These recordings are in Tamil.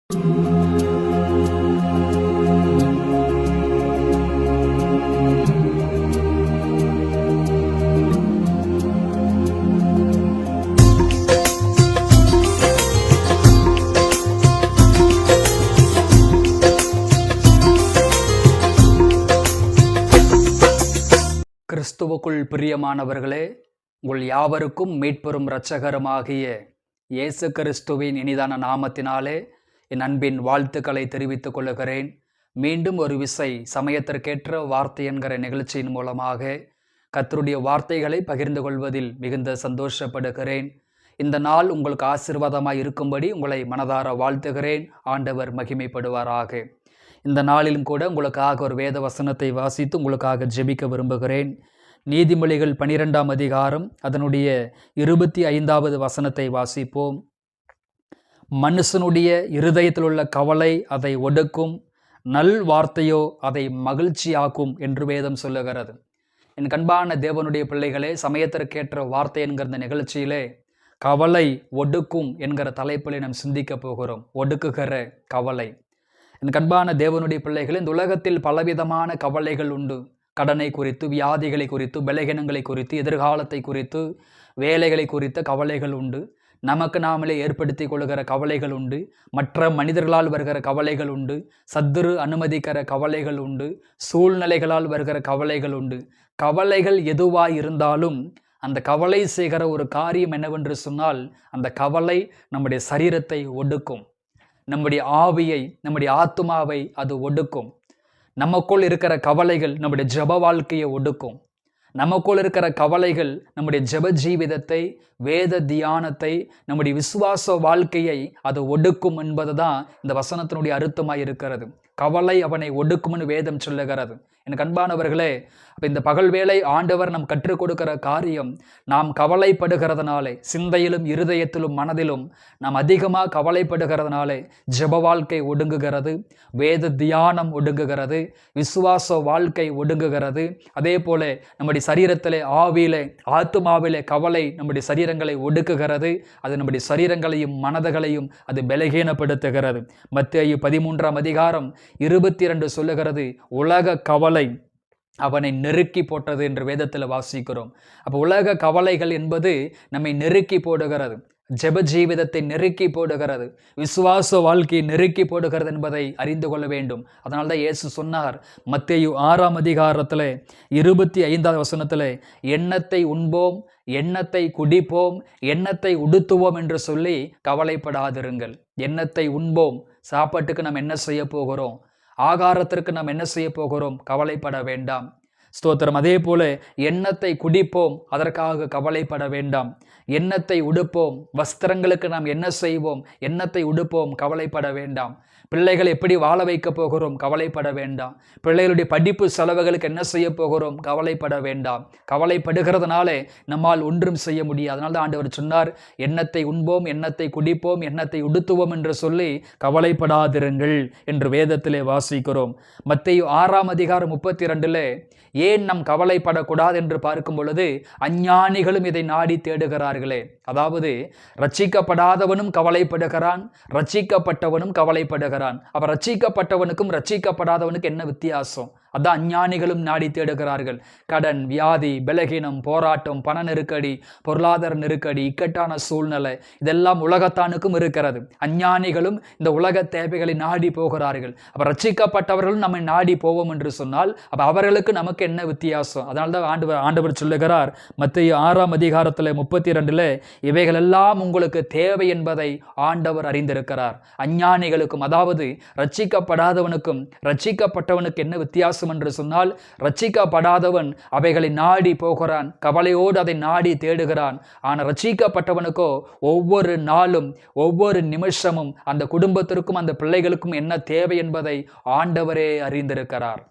கிறிஸ்துவுக்குள் பிரியமானவர்களே, உங்கள் யாவருக்கும் மீட்பெரும் இரட்சகருமாகிய இயேசு கிறிஸ்துவின் இனிதான நாமத்தினாலே என் அன்பின் வாழ்த்துக்களை தெரிவித்துக் கொள்கிறேன். மீண்டும் ஒரு விசை சமயத்திற்கேற்ற வார்த்தை என்கிற நிகழ்ச்சியின் மூலமாக கர்த்தருடைய வார்த்தைகளை பகிர்ந்து கொள்வதில் மிகுந்த சந்தோஷப்படுகிறேன். இந்த நாள் உங்களுக்கு ஆசீர்வாதமாய் இருக்கும்படி உங்களை மனதார வாழ்த்துகிறேன். ஆண்டவர் மகிமைப்படுவாராக. இந்த நாளிலும் கூட உங்களுக்காக ஒரு வேத வசனத்தை வாசித்து உங்களுக்காக ஜெபிக்க விரும்புகிறேன். நீதிமொழிகள் 12ஆம் அதிகாரம் அதனுடைய 25வது வசனத்தை வாசிப்போம். மனுஷனுடைய இருதயத்தில் உள்ள கவலை அதை ஒடுக்கும், நல் வார்த்தையோ அதை மகிழ்ச்சியாக்கும் என்று வேதம் சொல்லுகிறது. என் கண்பான தேவனுடைய பிள்ளைகளே, சமயத்திற்கேற்ற வார்த்தை என்கிற இந்த நிகழ்ச்சியிலே கவலை ஒடுக்கும் என்கிற தலைப்பிலே நாம் சிந்திக்க போகிறோம். ஒடுக்குகிற கவலை. என் கண்பான தேவனுடைய பிள்ளைகள், இந்த உலகத்தில் பலவிதமான கவலைகள் உண்டு. கடனை குறித்து, வியாதிகளை குறித்து, பலகீனங்களை குறித்து, எதிர்காலத்தை குறித்து, வேலைகளை குறித்த கவலைகள் உண்டு. நமக்கு நாமளே ஏற்படுத்தி கொள்கிற கவலைகள் உண்டு. மற்ற மனிதர்களால் வருகிற கவலைகள் உண்டு. சத்துரு அனுமதிக்கிற கவலைகள் உண்டு. சூழ்நிலைகளால் வருகிற கவலைகள் உண்டு. கவலைகள் எதுவாய் இருந்தாலும் அந்த கவலை செய்கிற ஒரு காரியம் என்னவென்று சொன்னால், அந்த கவலை நம்முடைய சரீரத்தை ஒடுக்கும், நம்முடைய ஆவியை, நம்முடைய ஆத்துமாவை அது ஒடுக்கும். நமக்குள் இருக்கிற கவலைகள் நம்முடைய ஜெப வாழ்க்கையை ஒடுக்கும். நமக்குள் இருக்கிற கவலைகள் நம்முடைய ஜெப ஜீவிதத்தை, வேத தியானத்தை, நம்முடைய விசுவாச வாழ்க்கையை அது ஒடுக்கும் என்பதுதான் இந்த வசனத்தினுடைய அர்த்தமாய் இருக்கிறது. கவலை அவனை ஒடுக்கும்னு வேதம் சொல்லுகிறது. எனக்கு அன்பானவர்களே, அப்போ இந்த பகல் வேளை ஆண்டவர் நம் கற்றுக் கொடுக்கிற காரியம், நாம் கவலைப்படுகிறதுனாலே, சிந்தையிலும் இருதயத்திலும் மனதிலும் நாம் அதிகமாக கவலைப்படுகிறதுனாலே ஜெப வாழ்க்கை ஒடுங்குகிறது, வேத தியானம் ஒடுங்குகிறது, விசுவாச வாழ்க்கை ஒடுங்குகிறது. அதே போல நம்முடைய சரீரத்திலே, ஆவியிலே, ஆத்துமாவிலே கவலை நம்முடைய சரீரங்களை ஒடுக்குகிறது. அது நம்முடைய சரீரங்களையும் மனதுகளையும் அது பலகீனப்படுத்துகிறது. மத்தேயு 13ஆம் அதிகாரம் 22 சொல்லுகிறது, உலக கவலை அவனை நெருக்கி போட்டது என்று வேதத்தில் வாசிக்கிறோம். அப்போ உலக கவலைகள் என்பது நம்மை நெருக்கி போடுகிறது, ஜெப ஜீவிதத்தை நெருக்கி போடுகிறது, விசுவாச வாழ்க்கையை நெருக்கி போடுகிறது என்பதை அறிந்து கொள்ள வேண்டும். அதனால தான் இயேசு சொன்னார் மத்தேயு 6ஆம் அதிகாரத்தில் 25வது வசனத்தில், எண்ணத்தை உண்போம், எண்ணத்தை குடிப்போம், எண்ணத்தை உடுத்துவோம் என்று சொல்லி கவலைப்படாதிருங்கள். எண்ணத்தை உண்போம், சாப்பாட்டுக்கு நாம் என்ன செய்ய போகிறோம், ஆகாரத்திற்கு நாம் என்ன செய்ய போகிறோம், கவலைப்பட வேண்டாம். ஸ்தோத்திரம். அதே போல எண்ணத்தை குடிப்போம், அதற்காக கவலைப்பட வேண்டாம். எண்ணத்தை உடுப்போம், வஸ்திரங்களுக்கு நாம் என்ன செய்வோம், எண்ணத்தை உடுப்போம், கவலைப்பட வேண்டாம். பிள்ளைகளை எப்படி வாழ வைக்க போகிறோம், கவலைப்பட வேண்டாம். பிள்ளைகளுடைய படிப்பு செலவுகளுக்கு என்ன செய்ய போகிறோம், கவலைப்பட வேண்டாம். கவலைப்படுகிறதுனாலே நம்மால் ஒன்றும் செய்ய முடியாது. அதனால தான் ஆண்டவர் சொன்னார், எண்ணத்தை உண்போம், எண்ணத்தை குடிப்போம், எண்ணத்தை உடுத்துவோம் என்று சொல்லி கவலைப்படாதிருங்கள் என்று வேதத்திலே வாசிக்கிறோம். மத்தேயு 6ஆம் அதிகாரம் 32 ஏன் நாம் கவலைப்படக்கூடாது என்று பார்க்கும் பொழுது, அஞ்ஞானிகளும் இதை நாடி தேடுகிறார்களே. அதாவது ரட்சிக்கப்படாதவனும் கவலைப்படுகிறான், ரட்சிக்கப்பட்டவனும் கவலைப்படுகிறான். அப்ப ரட்சிக்கப்பட்டவனுக்கும் ரட்சிக்கப்படாதவனுக்கு என்ன வித்தியாசம்? அதான் அஞ்ஞானிகளும் நாடி தேடுகிறார்கள். கடன், வியாதி, பலகீனம், போராட்டம், பண நெருக்கடி, பொருளாதார நெருக்கடி, இக்கட்டான சூழ்நிலை, இதெல்லாம் உலகத்தானுக்கும் இருக்கிறது. அஞ்ஞானிகளும் இந்த உலக தேவைகளை நாடி போகிறார்கள். அப்ப ரட்சிக்கப்பட்டவர்களும் நம்மை நாடி போவோம் என்று சொன்னால், அப்ப அவர்களுக்கு நமக்கு என்ன வித்தியாசம்? அதனால்தான் ஆண்டவர் சொல்லுகிறார் மத்தேயு 6ஆம் அதிகாரத்தில் 32 இவைகள் எல்லாம் உங்களுக்கு தேவை என்பதை ஆண்டவர் அறிந்திருக்கிறார். அஞ்ஞானிகளுக்கும், அதாவது ரட்சிக்கப்படாதவனுக்கும் ரட்சிக்கப்பட்டவனுக்கு என்ன வித்தியாசம் என்று சொன்னால், ரட்சிக்கப்படாதவன் அவைகளை நாடி போகிறான், கவலையோடு அதை நாடி தேடுகிறான். ஆனால் ரட்சிக்கப்பட்டவனுக்கோ ஒவ்வொரு நாளும், ஒவ்வொரு நிமிஷமும் அந்த குடும்பத்திற்கும் அந்த பிள்ளைகளுக்கும் என்ன தேவை என்பதை ஆண்டவரே அறிந்திருக்கிறார்.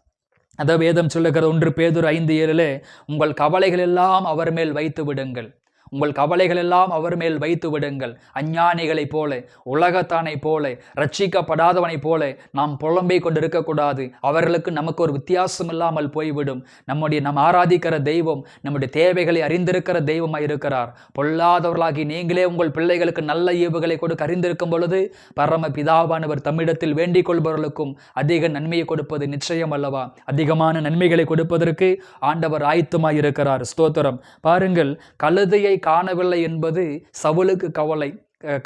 அத வேதம் சொல்லுகிற 1 பேதுரு 5:7 உங்கள் கவலைகள் எல்லாம் அவர் மேல் வைத்து விடுங்கள், உங்கள் கவலைகள் எல்லாம் அவர் மேல் வைத்து விடுங்கள். அஞ்ஞானிகளைப் போல, உலகத்தானை போல, ரட்சிக்கப்படாதவனைப் போல நாம் புலம்பிக் கொண்டு இருக்கக்கூடாது. அவர்களுக்கு நமக்கு ஒரு வித்தியாசம் இல்லாமல் போய்விடும். நாம் ஆராதிக்கிற தெய்வம் நம்முடைய தேவைகளை அறிந்திருக்கிற தெய்வமாய் இருக்கிறார். பொல்லாதவர்களாகி நீங்களே உங்கள் பிள்ளைகளுக்கு நல்ல ஈவுகளை கொடுக்க அறிந்திருக்கும் பொழுது பரம பிதாவானவர் தம்மிடத்தில் வேண்டிக் கொள்பவர்களுக்கும் அதிக நன்மையை கொடுப்பது நிச்சயம் அல்லவா? அதிகமான நன்மைகளை கொடுப்பதற்கு ஆண்டவர் ஆயத்தமாய் இருக்கிறார். ஸ்தோத்திரம். பாருங்கள், கழுதையை காணவில்லை என்பது சவுலுக்கு கவலை.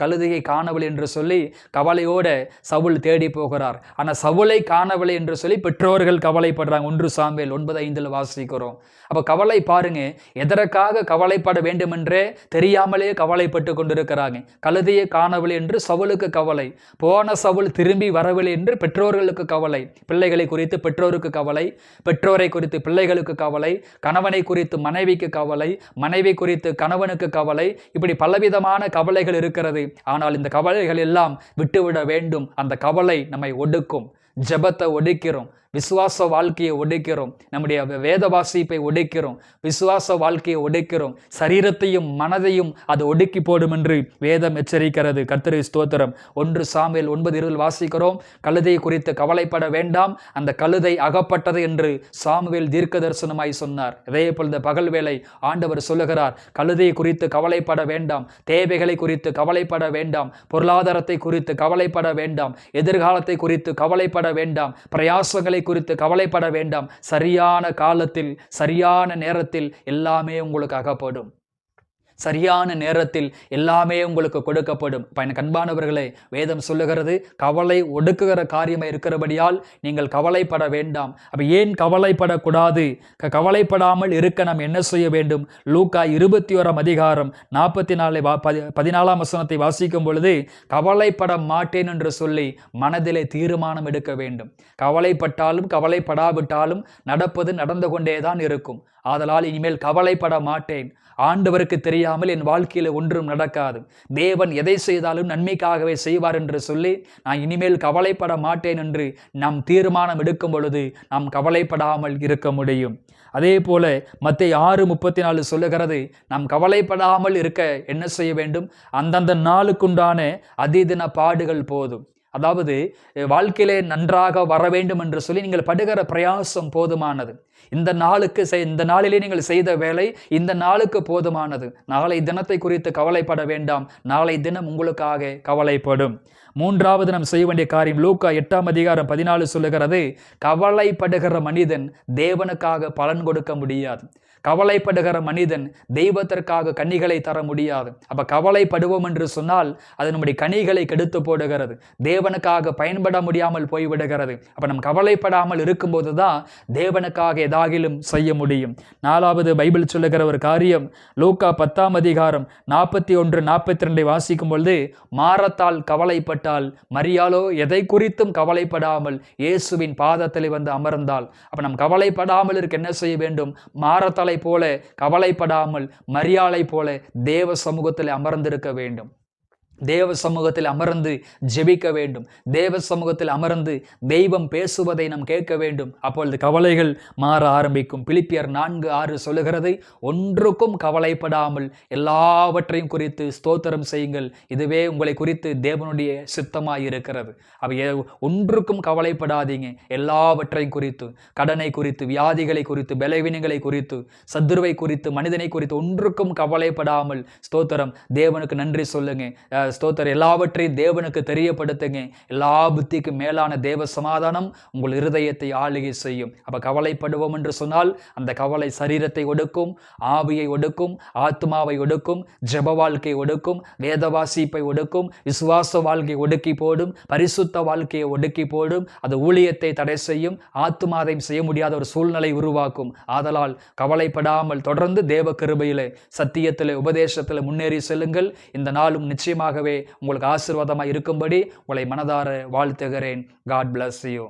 கழுதையை காணவில்லை என்று சொல்லி கவலையோட சவுல் தேடி போகிறார். ஆனால் சவுலை காணவில்லை என்று சொல்லி பெற்றோர்கள் கவலைப்படுறாங்க. 1 சாமுவேல் 9:5 வாசிக்கிறோம். அப்போ கவலை பாருங்க, எதற்காக கவலைப்பட வேண்டும் என்றே தெரியாமலே கவலைப்பட்டு கொண்டிருக்கிறாங்க. கழுதையை காணவில்லை என்று சவுலுக்கு கவலை, போன சவுல் திரும்பி வரவில்லை என்று பெற்றோர்களுக்கு கவலை, பிள்ளைகளை குறித்து பெற்றோருக்கு கவலை, பெற்றோரை குறித்து பிள்ளைகளுக்கு கவலை, கணவனை குறித்து மனைவிக்கு கவலை, மனைவி குறித்து கணவனுக்கு கவலை, இப்படி பலவிதமான கவலைகள் இருக்கிறது. ஆனால் இந்த கவலைகள் எல்லாம் விட்டுவிட வேண்டும். அந்த கவலை நம்மை ஒடுக்கும். ஜெபத்தை ஒடுக்கிறோம், விசுவாச வாழ்க்கையை ஒடுக்கிறோம், நம்முடைய வேத வாசிப்பை ஒடுக்கிறோம், விசுவாச வாழ்க்கையை ஒடுக்கிறோம், சரீரத்தையும் மனதையும் அது ஒடுக்கி போடும் என்று வேதம் எச்சரிக்கிறது. கர்த்தருக்கு ஸ்தோத்திரம். 1 சாமுவேல் 9:20 வாசிக்கிறோம். கழுதையை குறித்து கவலைப்பட வேண்டாம், அந்த கழுதை அகப்பட்டது என்று சாமுவேல் தீர்க்க தரிசனமாய் சொன்னார். இதே போல பகல் வேளை ஆண்டவர் சொல்லுகிறார், கழுதையை குறித்து கவலைப்பட வேண்டாம், தேவைகளை குறித்து கவலைப்பட வேண்டாம், பொருளாதாரத்தை குறித்து கவலைப்பட வேண்டாம், எதிர்காலத்தை குறித்து கவலைப்பட வேண்டாம், பிரயாசங்களை குறித்து கவலைப்பட வேண்டாம். சரியான காலத்தில் சரியான நேரத்தில் எல்லாமே உங்களுக்கு அகப்படும். சரியான நேரத்தில் எல்லாமே உங்களுக்கு கொடுக்கப்படும். எனக்கு அன்பானவர்களே, வேதம் சொல்லுகிறது கவலை ஒடுக்குகிற காரியமாக இருக்கிறபடியால் நீங்கள் கவலைப்பட வேண்டாம். அப்போ ஏன் கவலைப்படக்கூடாது? கவலைப்படாமல் இருக்க நாம் என்ன செய்ய வேண்டும்? லூக்கா 21:44 வசனத்தை வாசிக்கும் பொழுது, கவலைப்பட மாட்டேன் என்று சொல்லி மனதிலே தீர்மானம் எடுக்க வேண்டும். கவலைப்பட்டாலும் கவலைப்படாவிட்டாலும் நடப்பது நடந்து கொண்டேதான் இருக்கும். ஆதலால் இனிமேல் கவலைப்பட மாட்டேன். ஆண்டவருக்கு தெரியாமல் என் வாழ்க்கையில் ஒன்றும் நடக்காது. தேவன் எதை செய்தாலும் நன்மைக்காகவே செய்வார் என்று சொல்லி நான் இனிமேல் கவலைப்பட மாட்டேன் என்று நாம் தீர்மானம் எடுக்கும் பொழுது நாம் கவலைப்படாமல் இருக்க முடியும். அதே போல மத்தேயு 6:34 சொல்லுகிறது, நாம் கவலைப்படாமல் இருக்க என்ன செய்ய வேண்டும்? அந்தந்த நாளுக்குண்டான அதிதின பாடுகள் போதும். அதாவது வாழ்க்கையிலே நன்றாக வர வேண்டும் என்று சொல்லி நீங்கள் படுகிற பிரயாசம் போதுமானது. இந்த நாளிலே நீங்கள் செய்த வேலை இந்த நாளுக்கு போதுமானது. நாளை தினத்தை குறித்து கவலைப்பட வேண்டாம். நாளை தினம் உங்களுக்காக கவலைப்படும். 3வது நாம் செய்ய வேண்டிய காரியம் லூக்கா 8:14 சொல்லுகிறது, கவலைப்படுகிற மனிதன் தேவனுக்காக பலன் கொடுக்க முடியாது. கவலைப்படுகிற மனிதன் தெய்வத்திற்காக கனிகளை தர முடியாது. அப்ப கவலைப்படுவோம் என்று சொன்னால் அது நம்முடைய கனிகளை கெடுத்து போடுகிறது, தேவனுக்காக பயன்பட முடியாமல் போய்விடுகிறது. அப்ப நம் கவலைப்படாமல் இருக்கும்போது தான் தேவனுக்காக ஏதாகிலும் செய்ய முடியும். 4வது பைபிள் சொல்லுகிற ஒரு காரியம் லூக்கா 10:41-42 வாசிக்கும் பொழுது, மாரத்தால் கவலைப்பட்டால் மரியாளோ எதை குறித்தும் கவலைப்படாமல் இயேசுவின் பாதத்தில் வந்து அமர்ந்தாள். அப்ப நம் கவலைப்படாமல் இருக்க என்ன செய்ய வேண்டும்? மாரத்தால் போல கவலைப்படாமல் மரியாளை போல தேவ சமூகத்தில் அமர்ந்திருக்க வேண்டும். தேவ சமூகத்தில் அமர்ந்து ஜெபிக்க வேண்டும். தேவ சமூகத்தில் அமர்ந்து தெய்வம் பேசுவதை நாம் கேட்க வேண்டும். அப்பொழுது கவலைகள் மாற ஆரம்பிக்கும். பிலிப்பியர் 4:6 சொல்லுகிறது, ஒன்றுக்கும் கவலைப்படாமல் எல்லாவற்றையும் குறித்து ஸ்தோத்திரம் செய்யுங்கள், இதுவே உங்களை குறித்து தேவனுடைய சித்தமாய் இருக்கிறது. ஒன்றுக்கும் கவலைப்படாதீங்க. எல்லாவற்றையும் குறித்து, கடனை குறித்து, வியாதிகளை குறித்து, பலவீனங்களை குறித்து, சத்துருவை குறித்து, மனிதனை குறித்து ஒன்றுக்கும் கவலைப்படாமல் ஸ்தோத்திரம் தேவனுக்கு நன்றி சொல்லுங்க. ஸ்தோத்திரம் எல்லாவற்றையும் தேவனுக்கு தெரியப்படுத்துங்க. எல்லா புத்திக்கும் மேலான தேவ சமாதானம் உங்கள் இருதயத்தை ஆளுகை செய்யும். அப்ப கவலைப்படுவோம் என்று சொன்னால் அந்த கவலை சரீரத்தை ஒடுக்கும், ஆவியை ஒடுக்கும், ஆத்மாவை ஒடுக்கும், ஜெப வாழ்க்கையை ஒடுக்கும், வேத வாசிப்பை ஒடுக்கும், விசுவாச வாழ்க்கையை ஒடுக்கி போடும், பரிசுத்த வாழ்க்கையை ஒடுக்கி போடும். அது ஊழியத்தை தடை செய்யும், ஆத்மாதையும் செய்ய முடியாத ஒரு சூழ்நிலை உருவாக்கும். ஆதலால் கவலைப்படாமல் தொடர்ந்து தேவ கிருபையிலே, சத்தியத்திலே, உபதேசத்திலே முன்னேறி செல்லுங்கள். இந்த நாளும் நிச்சயமாக உங்களுக்கு ஆசீர்வாதமாக இருக்கும்படி உங்களை மனதார வாழ்த்துகிறேன். God bless you.